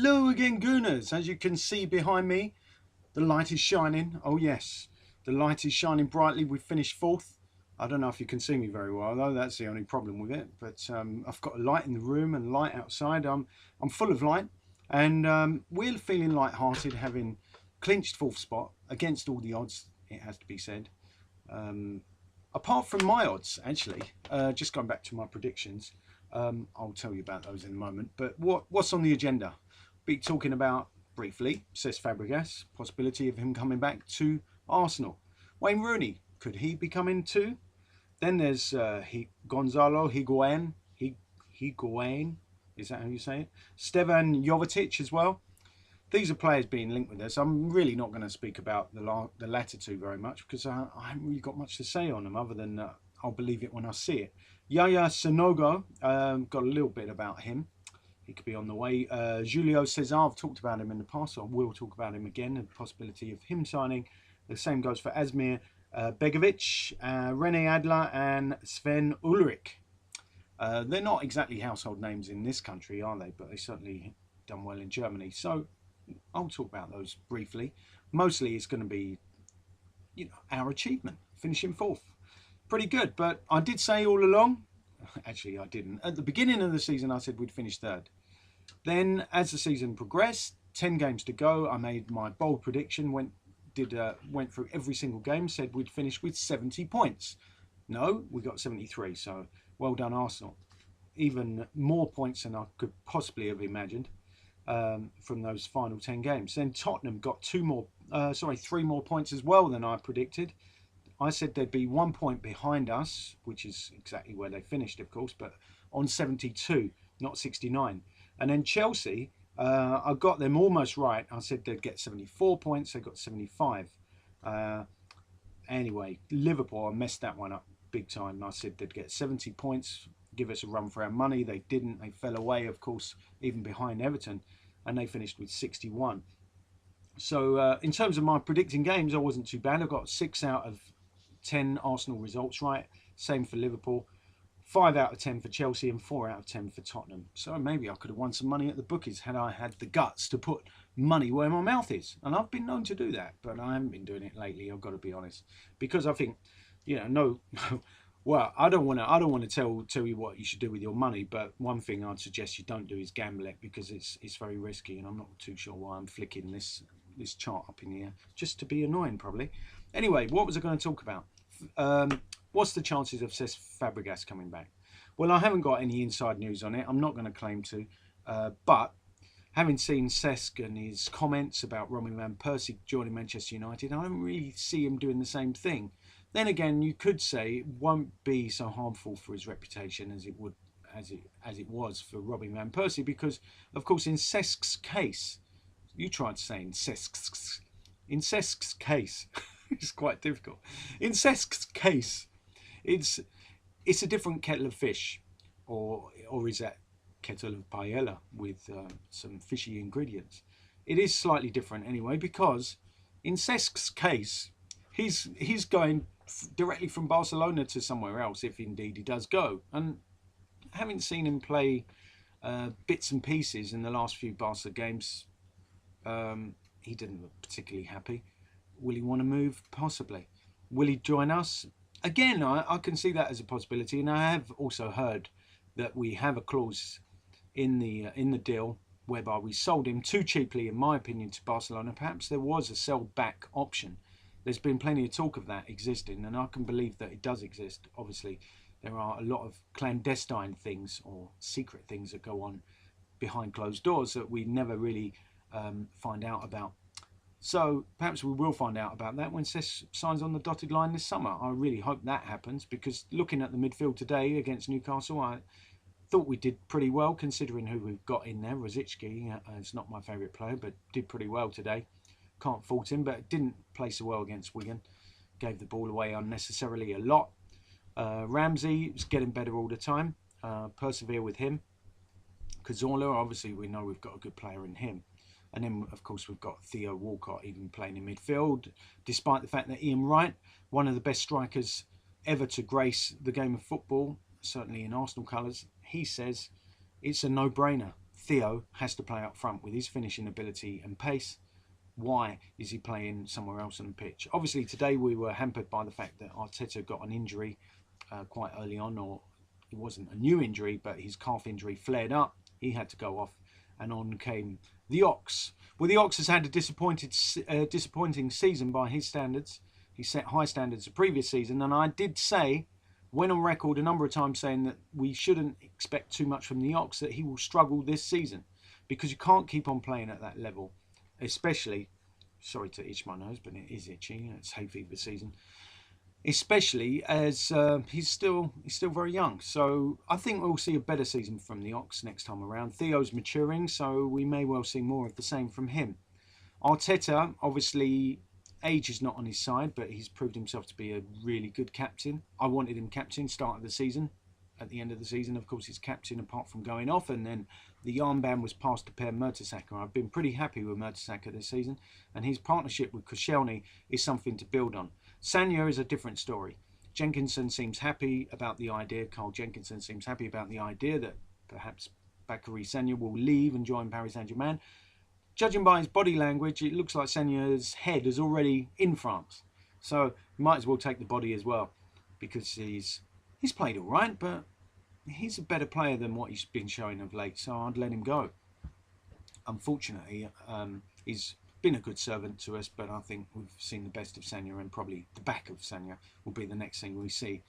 Hello again, Gooners. As you can see behind me, the light is shining. Oh yes, the light is shining brightly. We've finished fourth. I don't know if you can see me very well, though. That's the only problem with it. But I've got a light in the room and light outside. I'm full of light, and we're feeling light-hearted, having clinched fourth spot against all the odds. It has to be said. Apart from my odds, actually, just going back to my predictions. I'll tell you about those in a moment. But what's on the agenda? Be talking about briefly, says Fabregas, possibility of him coming back to Arsenal. Wayne Rooney, could he be coming too? Then there's Gonzalo Higuain. Higuain, is that how you say it? Stevan Jovetic as well. These are players being linked with us. I'm really not going to speak about the latter two very much because I haven't really got much to say on them other than I'll believe it when I see it. Yaya Sanogo, got a little bit about him. He could be on the way. Julio Cesar, I've talked about him in the past, so I will talk about him again. The possibility of him signing. The same goes for Asmir Begovic, Rene Adler and Sven Ulrich. They're not exactly household names in this country, are they? But they certainly done well in Germany. So I'll talk about those briefly. Mostly it's going to be, our achievement, finishing fourth. Pretty good, but I did say all along, actually I didn't, at the beginning of the season I said we'd finish third. Then as the season progressed, 10 games to go, I made my bold prediction, went through every single game, said we'd finish with 70 points. No, we got 73, so well done Arsenal. Even more points than I could possibly have imagined from those final 10 games. Then Tottenham got 3 more points as well than I predicted. I said they'd be 1 point behind us, which is exactly where they finished, of course, but on 72, not 69. And then Chelsea, I got them almost right. I said they'd get 74 points. They got 75. Anyway, Liverpool, I messed that one up big time. I said they'd get 70 points, give us a run for our money. They didn't. They fell away, of course, even behind Everton, and they finished with 61. So in terms of my predicting games, I wasn't too bad. I got 6 out of 10 Arsenal results right. Same for Liverpool. 5 out of 10 for Chelsea and 4 out of 10 for Tottenham. So maybe I could have won some money at the bookies had I had the guts to put money where my mouth is. And I've been known to do that, but I haven't been doing it lately, I've got to be honest. Because I think, well, I don't want to tell you what you should do with your money, but one thing I'd suggest you don't do is gamble it because it's very risky, and I'm not too sure why I'm flicking this chart up in the air. Just to be annoying, probably. Anyway, what was I going to talk about? What's the chances of Cesc Fabregas coming back? Well, I haven't got any inside news on it. I'm not going to claim to. But having seen Cesc and his comments about Robin van Persie joining Manchester United, I don't really see him doing the same thing. Then again, you could say it won't be so harmful for his reputation as it was for Robin van Persie, because, of course, in Cesc's case, you tried saying Cesc's. In Cesc's case, it's quite difficult. In Cesc's case, it's a different kettle of fish, or is that kettle of paella with some fishy ingredients? It is slightly different anyway, because in Cesc's case, he's going directly from Barcelona to somewhere else, if indeed he does go. And having seen him play bits and pieces in the last few Barca games, he didn't look particularly happy. Will he want to move? Possibly. Will he join us? Again, I can see that as a possibility, and I have also heard that we have a clause in the deal whereby we sold him too cheaply, in my opinion, to Barcelona. Perhaps there was a sell back option. There's been plenty of talk of that existing, and I can believe that it does exist. Obviously, there are a lot of clandestine things or secret things that go on behind closed doors that we never really find out about. So perhaps we will find out about that when Cesc signs on the dotted line this summer. I really hope that happens, because looking at the midfield today against Newcastle, I thought we did pretty well considering who we've got in there. Rosicky is not my favourite player, but did pretty well today. Can't fault him, but didn't play so well against Wigan. Gave the ball away unnecessarily a lot. Ramsey is getting better all the time. Persevere with him. Cazorla, obviously we know we've got a good player in him. And then, of course, we've got Theo Walcott even playing in midfield, despite the fact that Ian Wright, one of the best strikers ever to grace the game of football, certainly in Arsenal colours, he says it's a no-brainer. Theo has to play up front with his finishing ability and pace. Why is he playing somewhere else on the pitch? Obviously, today we were hampered by the fact that Arteta got an injury quite early on, or it wasn't a new injury, but his calf injury flared up. He had to go off, and on came the Ox. Well, the Ox has had a disappointing season by his standards. He set high standards the previous season, and I did say, went on record a number of times saying that we shouldn't expect too much from the Ox, that he will struggle this season, because you can't keep on playing at that level. Especially, sorry to itch my nose, but it is itchy. It's hay fever season. Especially as he's still very young. So I think we'll see a better season from the Ox next time around. Theo's maturing, so we may well see more of the same from him. Arteta, obviously, age is not on his side, but he's proved himself to be a really good captain. I wanted him captain start of the season. At the end of the season, of course, he's captain apart from going off, and then the armband was passed to Per Mertesacker. I've been pretty happy with Mertesacker this season, and his partnership with Koscielny is something to build on. Sagna is a different story. Jenkinson seems happy about the idea. Carl Jenkinson seems happy about the idea that perhaps Bacary Sagna will leave and join Paris Saint-Germain. Judging by his body language, it looks like Sagna's head is already in France. So you might as well take the body as well, because he's played all right, but he's a better player than what he's been showing of late, so I'd let him go. Unfortunately, he's been a good servant to us, but I think we've seen the best of Sagna, and probably the back of Sagna will be the next thing we see.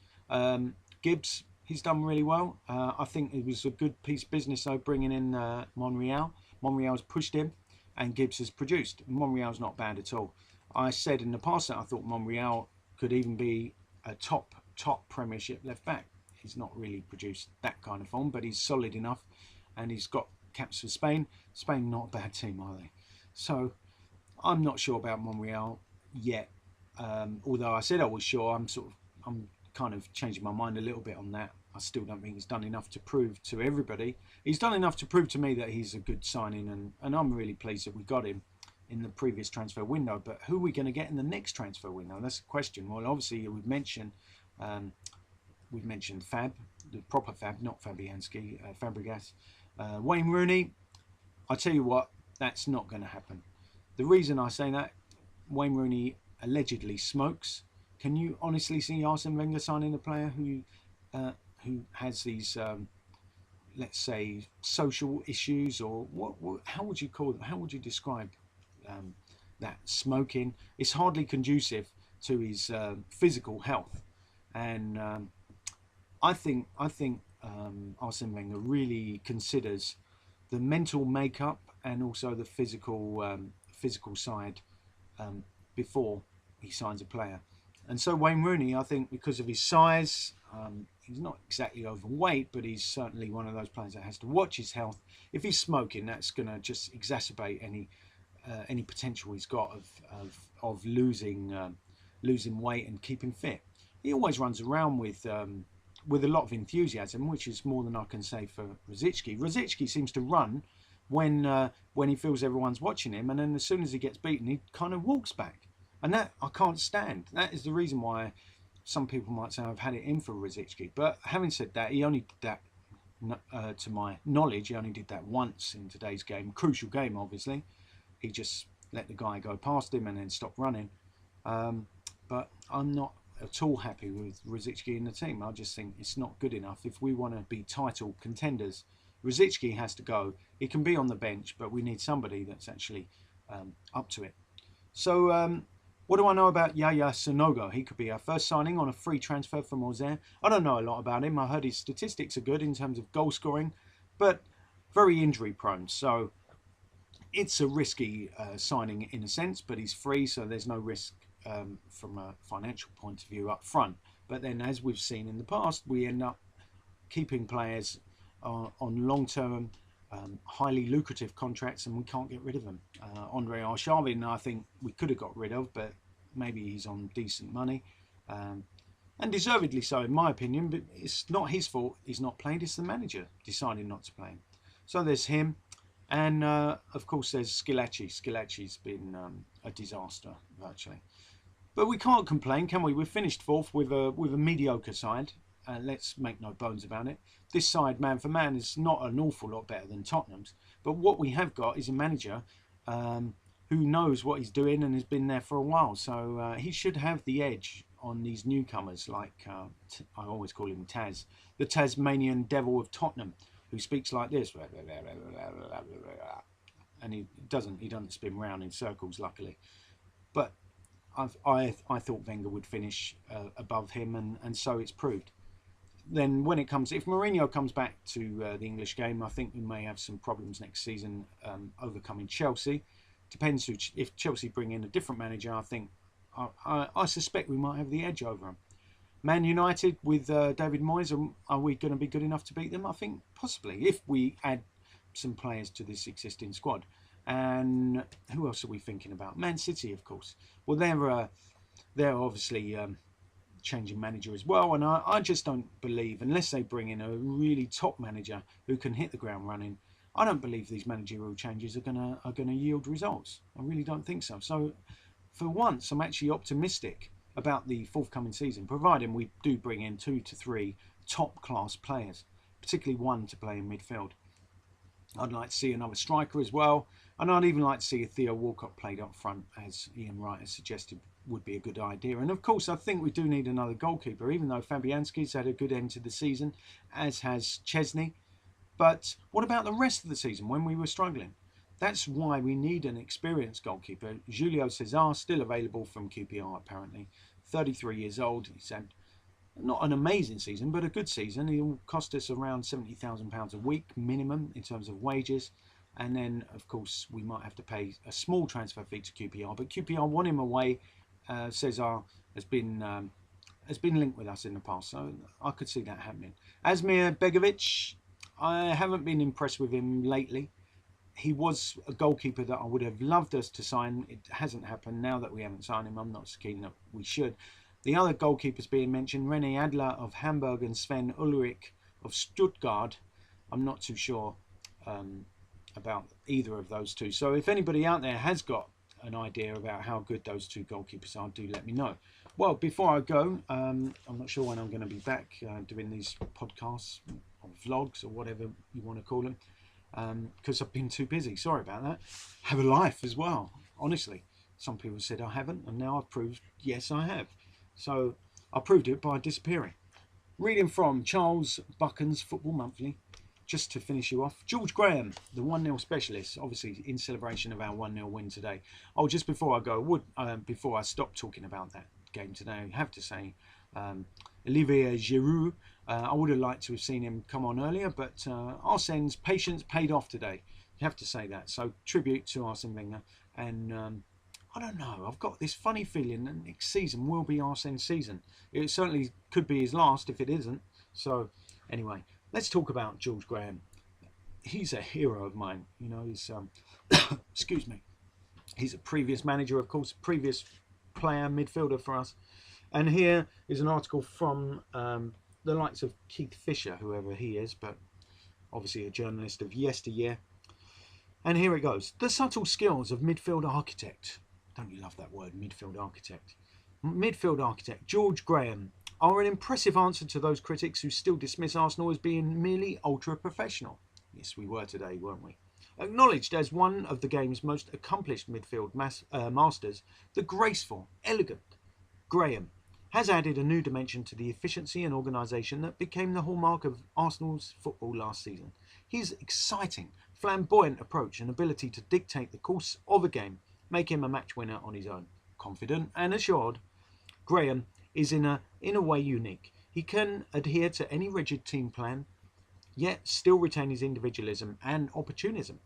Gibbs, he's done really well. I think it was a good piece of business, though, bringing in Monreal. Monreal's pushed him, and Gibbs has produced. Monreal's not bad at all. I said in the past that I thought Monreal could even be a top Premiership left back. He's not really produced that kind of form, but he's solid enough, and he's got caps for Spain. Spain not a bad team, are they? So I'm not sure about Monreal yet. Although I said I was sure, I'm kind of changing my mind a little bit on that. I still don't think he's done enough to prove to everybody. He's done enough to prove to me that he's a good signing, and I'm really pleased that we got him in the previous transfer window. But who are we going to get in the next transfer window? That's the question. Well, obviously we've mentioned Fab, the proper Fab, not Fabianski, Fabregas. Wayne Rooney, I tell you what, that's not going to happen. The reason I say that, Wayne Rooney allegedly smokes. Can you honestly see Arsene Wenger signing a player who has these, let's say, social issues, or how would you call them? How would you describe that smoking? It's hardly conducive to his physical health, and I think Arsene Wenger really considers the mental makeup and also the physical side before he signs a player. And so Wayne Rooney, I think, because of his size, he's not exactly overweight, but he's certainly one of those players that has to watch his health. If he's smoking, that's going to just exacerbate any potential he's got of losing weight and keeping fit. He always runs around with a lot of enthusiasm, which is more than I can say for Rosicky. Rosicky seems to run when he feels everyone's watching him, and then as soon as he gets beaten, he kind of walks back. And that I can't stand. That is the reason why some people might say I've had it in for Rosicky. But having said that, he only did that, to my knowledge, he only did that once in today's game. Crucial game, obviously. He just let the guy go past him and then stopped running. But I'm not at all happy with Rosicky in the team. I just think it's not good enough. If we want to be title contenders, Rosicky has to go. He can be on the bench, but we need somebody that's actually up to it. So what do I know about Yaya Sanogo? He could be our first signing on a free transfer from Auxerre. I don't know a lot about him. I heard his statistics are good in terms of goal scoring, but very injury prone. So it's a risky signing in a sense, but he's free, so there's no risk from a financial point of view up front. But then, as we've seen in the past, we end up keeping players on long-term, highly lucrative contracts, and we can't get rid of them. Andre Arshavin, I think we could have got rid of, but maybe he's on decent money, and deservedly so, in my opinion. But it's not his fault he's not played. It's the manager deciding not to play him. So there's him, and of course there's Schillaci. Schillaci's been a disaster virtually, but we can't complain, can we? We've finished fourth with a mediocre side. let's make no bones about it. This side, man for man, is not an awful lot better than Tottenham's. But what we have got is a manager who knows what he's doing and has been there for a while. So he should have the edge on these newcomers, like I always call him Taz, the Tasmanian devil of Tottenham, who speaks like this. And he doesn't spin round in circles, luckily. But I thought Wenger would finish above him, and so it's proved. Then when it comes, if Mourinho comes back to the English game, I think we may have some problems next season overcoming Chelsea. Depends if Chelsea bring in a different manager. I think I suspect we might have the edge over them. Man United with David Moyes, are we going to be good enough to beat them? I think possibly, if we add some players to this existing squad. And who else are we thinking about? Man City, of course. Well, they're obviously changing manager as well, and I just don't believe, unless they bring in a really top manager who can hit the ground running, I don't believe these managerial changes are gonna yield results. I really don't think so. So, for once, I'm actually optimistic about the forthcoming season, providing we do bring in 2 to 3 top-class players, particularly one to play in midfield. I'd like to see another striker as well, and I'd even like to see Theo Walcott played up front, as Ian Wright has suggested would be a good idea. And of course, I think we do need another goalkeeper, even though Fabianski's had a good end to the season, as has Chesney. But what about the rest of the season when we were struggling? That's why we need an experienced goalkeeper. Julio Cesar, still available from QPR apparently, 33 years old. He's had not an amazing season, but a good season. He'll cost us around £70,000 a week minimum in terms of wages. And then, of course, we might have to pay a small transfer fee to QPR. But QPR want him away. Cesar has been linked with us in the past, so I could see that happening. Asmir Begovic, I haven't been impressed with him lately. He was a goalkeeper that I would have loved us to sign. It hasn't happened. Now that we haven't signed him, I'm not so keen that we should. The other goalkeepers being mentioned, René Adler of Hamburg and Sven Ulrich of Stuttgart. I'm not too sure about either of those two. So if anybody out there has got an idea about how good those two goalkeepers are, do let me know. Well, before I go, I'm not sure when I'm going to be back doing these podcasts or vlogs or whatever you want to call them, because I've been too busy. Sorry about that. Have a life as well, honestly. Some people said I haven't, and now I've proved yes I have. So I proved it by disappearing. Reading from Charles Buchan's Football Monthly, just to finish you off. George Graham, the 1-0 specialist, obviously in celebration of our 1-0 win today. Oh, just before I go, before I stop talking about that game today, I have to say, Olivier Giroud, I would have liked to have seen him come on earlier, but Arsene's patience paid off today. You have to say that. So tribute to Arsene Wenger. And I don't know, I've got this funny feeling that next season will be Arsene's season. It certainly could be his last if it isn't. So anyway, let's talk about George Graham. He's a hero of mine. You know, he's excuse me. He's a previous manager, of course, previous player, midfielder for us. And here is an article from the likes of Keith Fisher, whoever he is, but obviously a journalist of yesteryear. And here it goes. The subtle skills of midfield architect. Don't you love that word, midfield architect? Midfield architect George Graham are an impressive answer to those critics who still dismiss Arsenal as being merely ultra-professional. Yes, we were today, weren't we? Acknowledged as one of the game's most accomplished midfield masters, the graceful, elegant Graham has added a new dimension to the efficiency and organisation that became the hallmark of Arsenal's football last season. His exciting, flamboyant approach and ability to dictate the course of a game make him a match winner on his own. Confident and assured, Graham is in a way unique. He can adhere to any rigid team plan, yet still retain his individualism and opportunism.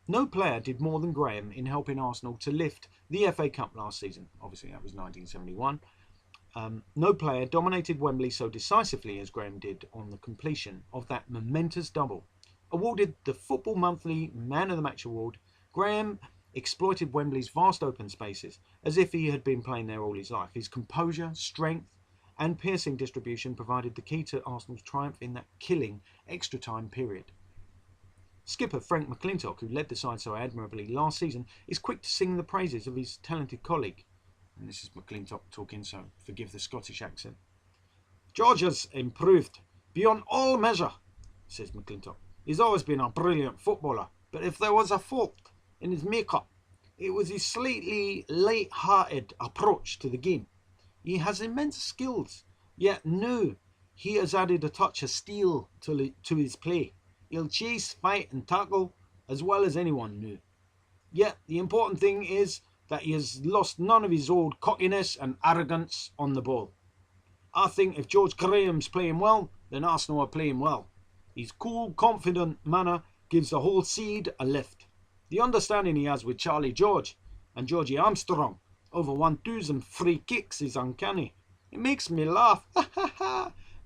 No player did more than Graham in helping Arsenal to lift the FA Cup last season. Obviously that was 1971. No player dominated Wembley so decisively as Graham did on the completion of that momentous double. Awarded the Football Monthly Man of the Match award, Graham exploited Wembley's vast open spaces as if he had been playing there all his life. His composure, strength and piercing distribution provided the key to Arsenal's triumph in that killing extra time period. Skipper Frank McClintock, who led the side so admirably last season, is quick to sing the praises of his talented colleague. And this is McClintock talking, so forgive the Scottish accent. George has improved beyond all measure, says McClintock. He's always been a brilliant footballer, but if there was a fault in his make-up, it was his slightly light-hearted approach to the game. He has immense skills, yet now he has added a touch of steel to his play. He'll chase, fight and tackle as well as anyone now. Yet the important thing is that he has lost none of his old cockiness and arrogance on the ball. I think if George Graham's playing well, then Arsenal are playing well. His cool, confident manner gives the whole seed a lift. The understanding he has with Charlie George and Georgie Armstrong over 1,000 free kicks is uncanny. It makes me laugh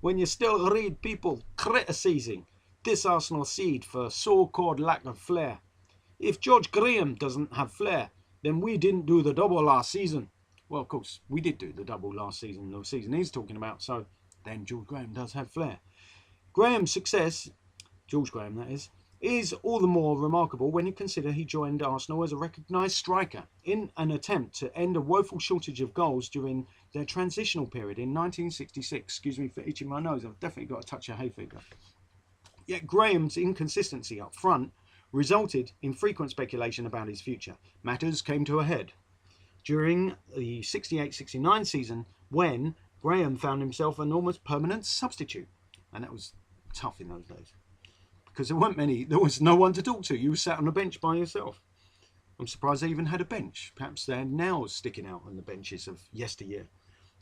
when you still read people criticising this Arsenal seed for so-called lack of flair. If George Graham doesn't have flair, then we didn't do the double last season. Well, of course, we did do the double last season, the season he's talking about, so then George Graham does have flair. Graham's success, George Graham that is all the more remarkable when you consider he joined Arsenal as a recognised striker in an attempt to end a woeful shortage of goals during their transitional period in 1966. Excuse me for itching my nose, I've definitely got a touch of hay fever. Yet Graham's inconsistency up front resulted in frequent speculation about his future. Matters came to a head during the 68-69 season when Graham found himself an almost permanent substitute. And that was tough in those days because there was no one to talk to. You sat on a bench by yourself. I'm surprised they even had a bench. Perhaps they're now sticking out on the benches of yesteryear.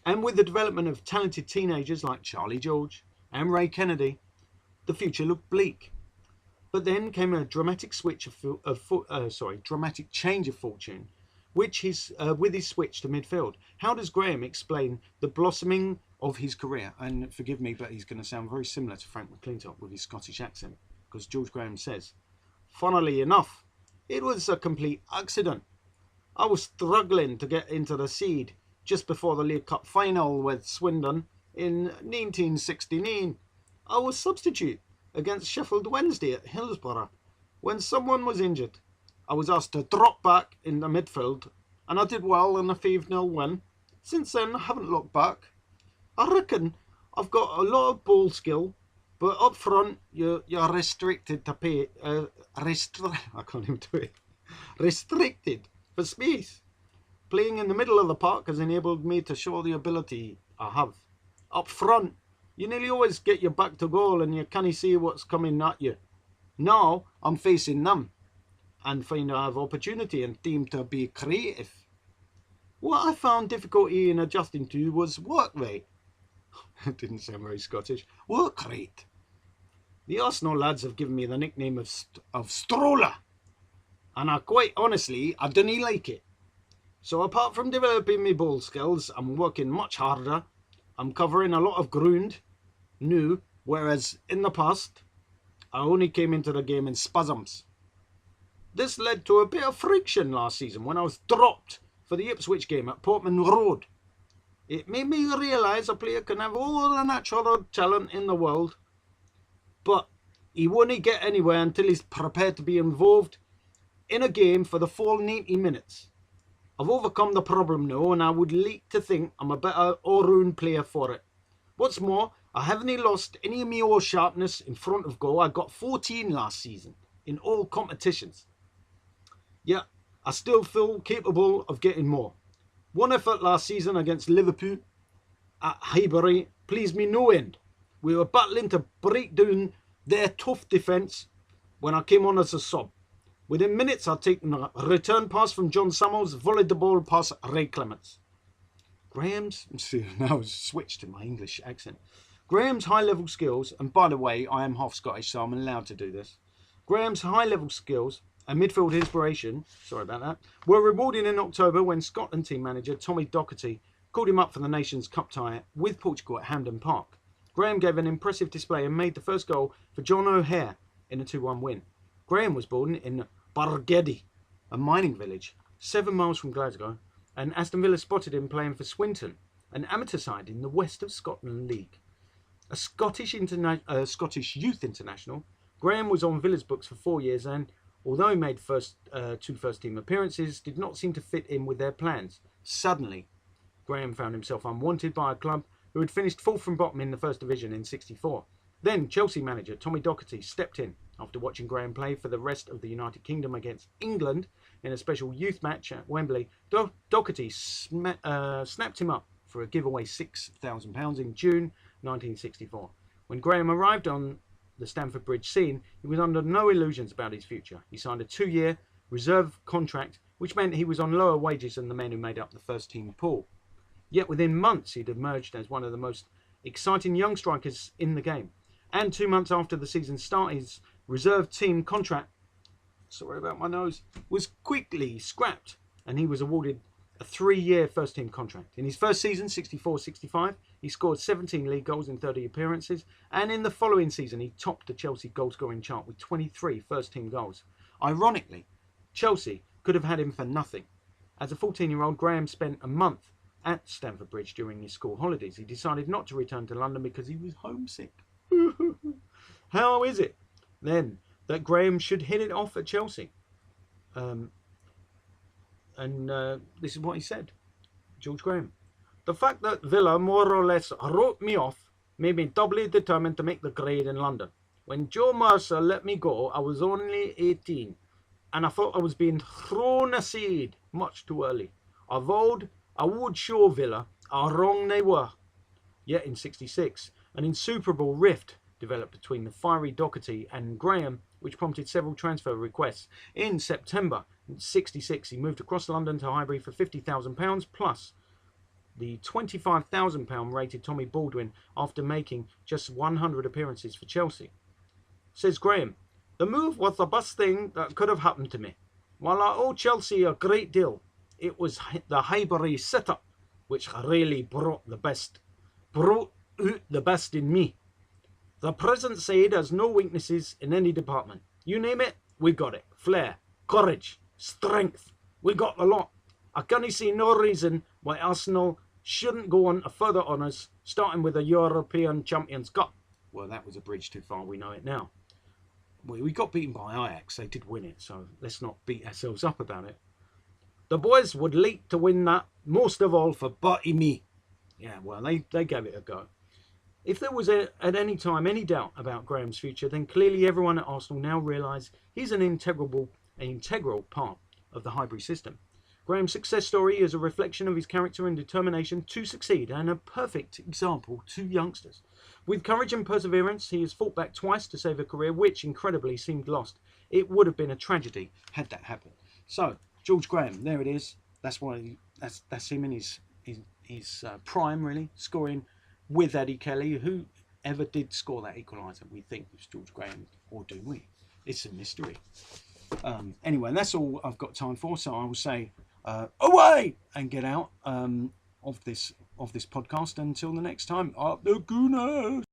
And with the development of talented teenagers like Charlie George and Ray Kennedy, the future looked bleak. But then came a dramatic dramatic change of fortune, with his switch to midfield. How does Graham explain the blossoming of his career? And forgive me, but he's going to sound very similar to Frank McClintock with his Scottish accent, because George Graham says, funnily enough, it was a complete accident. I was struggling to get into the seed just before the League Cup final with Swindon in 1969. I was substitute against Sheffield Wednesday at Hillsborough when someone was injured. I was asked to drop back in the midfield and I did well in a 5-0 win. Since then I haven't looked back. I reckon I've got a lot of ball skill, but up front you're restricted to pay I can't even do it. Restricted for space. Playing in the middle of the park has enabled me to show the ability I have. Up front, you nearly always get your back to goal and you can't see what's coming at you. Now I'm facing them and find I have opportunity and team to be creative. What I found difficulty in adjusting to was work rate. It didn't sound very Scottish. Work rate. The Arsenal lads have given me the nickname of Stroller, and quite honestly, I didn't like it. So apart from developing my ball skills, I'm working much harder. I'm covering a lot of ground new, whereas in the past, I only came into the game in spasms. This led to a bit of friction last season when I was dropped for the Ipswich game at Portman Road. It made me realise a player can have all the natural talent in the world, but he won't get anywhere until he's prepared to be involved in a game for the full 90 minutes. I've overcome the problem now, and I would like to think I'm a better all-round player for it. What's more, I haven't lost any of my old sharpness in front of goal. I got 14 last season in all competitions. Yeah, I still feel capable of getting more. One effort last season against Liverpool at Highbury pleased me no end. We were battling to break down their tough defence when I came on as a sub. Within minutes, I'd taken a return pass from John Samuels, volleyed the ball past Ray Clements. Now I've switched to my English accent. Graham's high-level skills, and by the way, I am half Scottish, so I'm allowed to do this. Graham's high-level skills and midfield inspiration, were rewarded in October when Scotland team manager Tommy Docherty called him up for the Nations Cup tie with Portugal at Hampden Park. Graham gave an impressive display and made the first goal for John O'Hare in a 2-1 win. Graham was born in Bargedy, a mining village 7 miles from Glasgow, and Aston Villa spotted him playing for Swinton, an amateur side in the West of Scotland League. A Scottish youth international, Graham was on Villa's books for 4 years and, although he made two first-team appearances, did not seem to fit in with their plans. Suddenly, Graham found himself unwanted by a club who had finished fourth from bottom in the First Division in '64. Then Chelsea manager Tommy Docherty stepped in after watching Graham play for the rest of the United Kingdom against England in a special youth match at Wembley. Docherty snapped him up for a giveaway £6,000 in June 1964. When Graham arrived on the Stamford Bridge scene, he was under no illusions about his future. He signed a 2-year reserve contract, which meant he was on lower wages than the men who made up the first team pool. Yet within months he'd emerged as one of the most exciting young strikers in the game. And 2 months after the season start, his reserve team contract, sorry about my nose, was quickly scrapped, and he was awarded a 3-year first team contract. In his first season, 64-65, he scored 17 league goals in 30 appearances, and in the following season he topped the Chelsea goal scoring chart with 23 first team goals. Ironically, Chelsea could have had him for nothing. As a 14-year-old, Graham spent a month at Stamford Bridge during his school holidays. He decided not to return to London because he was homesick. How is it then that Graham should hit it off at Chelsea? This is what he said, George Graham. The fact that Villa more or less wrote me off made me doubly determined to make the grade in London. When Joe Mercer let me go, I was only 18, and I thought I was being thrown aside much too early. I vowed I would show Villa how wrong they were. Yet in '66, an insuperable rift developed between the fiery Docherty and Graham, which prompted several transfer requests. In September '66, he moved across London to Highbury for £50,000 plus the £25,000 rated Tommy Baldwin after making just 100 appearances for Chelsea. Says Graham, the move was the best thing that could have happened to me. While I owe Chelsea a great deal, it was the Highbury setup which really brought out the best in me. The present side has no weaknesses in any department. You name it, we got it. Flair, courage, strength, we got the lot. I can't see no reason why Arsenal shouldn't go on to further honours, starting with a European Champions Cup. Well, that was a bridge too far, we know it now. We got beaten by Ajax, they did win it, so let's not beat ourselves up about it. The boys would like to win that, most of all for Bertie me. Yeah, well, they gave it a go. If there was at any time any doubt about Graham's future, then clearly everyone at Arsenal now realise he's an integral part of the Highbury system. Graham's success story is a reflection of his character and determination to succeed, and a perfect example to youngsters. With courage and perseverance, he has fought back twice to save a career which, incredibly, seemed lost. It would have been a tragedy had that happened. So, George Graham, there it is. That's why that's him in his prime, really, scoring with Eddie Kelly. Who ever did score that equaliser? We think it was George Graham, or do we? It's a mystery. Anyway, that's all I've got time for. So I will say away and get out of this podcast until the next time. Up the Gooners.